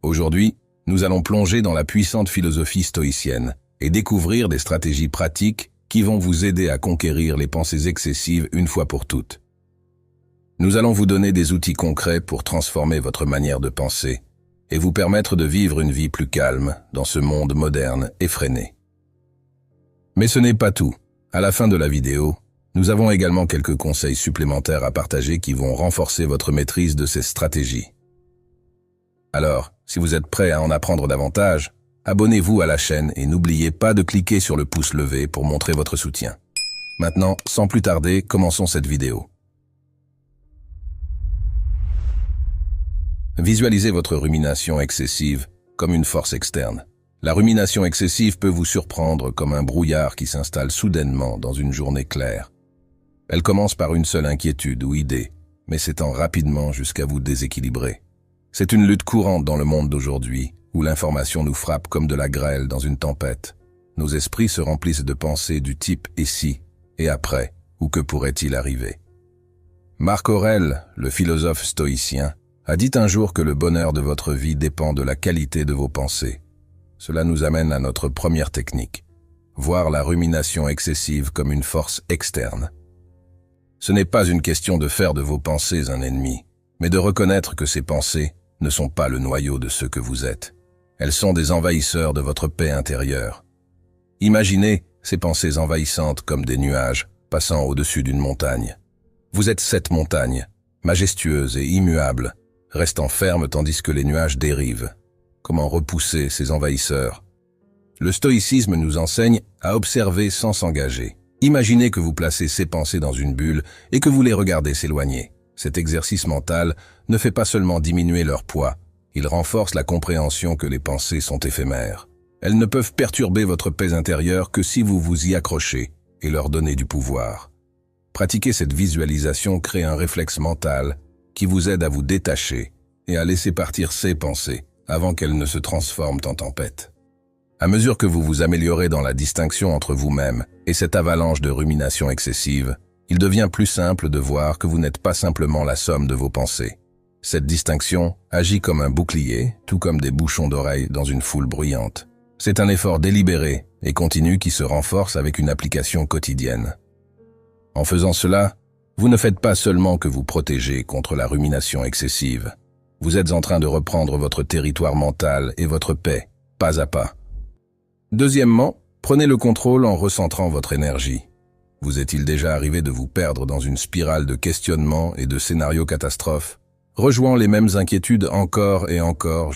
Aujourd'hui, nous allons plonger dans la puissante philosophie stoïcienne et découvrir des stratégies pratiques qui vont vous aider à conquérir les pensées excessives une fois pour toutes. Nous allons vous donner des outils concrets pour transformer votre manière de penser et vous permettre de vivre une vie plus calme dans ce monde moderne effréné. Mais ce n'est pas tout. À la fin de la vidéo, nous avons également quelques conseils supplémentaires à partager qui vont renforcer votre maîtrise de ces stratégies. Alors, si vous êtes prêt à en apprendre davantage, abonnez-vous à la chaîne et n'oubliez pas de cliquer sur le pouce levé pour montrer votre soutien. Maintenant, sans plus tarder, commençons cette vidéo. Visualisez votre rumination excessive comme une force externe. La rumination excessive peut vous surprendre comme un brouillard qui s'installe soudainement dans une journée claire. Elle commence par une seule inquiétude ou idée, mais s'étend rapidement jusqu'à vous déséquilibrer. C'est une lutte courante dans le monde d'aujourd'hui, où l'information nous frappe comme de la grêle dans une tempête. Nos esprits se remplissent de pensées du type « et si » et « après » ou « que pourrait-il arriver ?» Marc Aurèle, le philosophe stoïcien, a dit un jour que le bonheur de votre vie dépend de la qualité de vos pensées. Cela nous amène à notre première technique, voir la rumination excessive comme une force externe. Ce n'est pas une question de faire de vos pensées un ennemi, mais de reconnaître que ces pensées ne sont pas le noyau de ce que vous êtes. Elles sont des envahisseurs de votre paix intérieure. Imaginez ces pensées envahissantes comme des nuages passant au-dessus d'une montagne. Vous êtes cette montagne, majestueuse et immuable, restant ferme tandis que les nuages dérivent. Comment repousser ces envahisseurs? Le stoïcisme nous enseigne à observer sans s'engager. Imaginez que vous placez ces pensées dans une bulle et que vous les regardez s'éloigner. Cet exercice mental ne fait pas seulement diminuer leur poids, il renforce la compréhension que les pensées sont éphémères. Elles ne peuvent perturber votre paix intérieure que si vous vous y accrochez et leur donnez du pouvoir. Pratiquer cette visualisation crée un réflexe mental qui vous aide à vous détacher et à laisser partir ces pensées avant qu'elles ne se transforment en tempête. À mesure que vous vous améliorez dans la distinction entre vous-même et cette avalanche de rumination excessive, il devient plus simple de voir que vous n'êtes pas simplement la somme de vos pensées. Cette distinction agit comme un bouclier, tout comme des bouchons d'oreilles dans une foule bruyante. C'est un effort délibéré et continu qui se renforce avec une application quotidienne. En faisant cela, vous ne faites pas seulement que vous protéger contre la rumination excessive. Vous êtes en train de reprendre votre territoire mental et votre paix, pas à pas. Deuxièmement, prenez le contrôle en recentrant votre énergie. Vous est-il déjà arrivé de vous perdre dans une spirale de questionnements et de scénarios catastrophes, rejoignant les mêmes inquiétudes encore et encore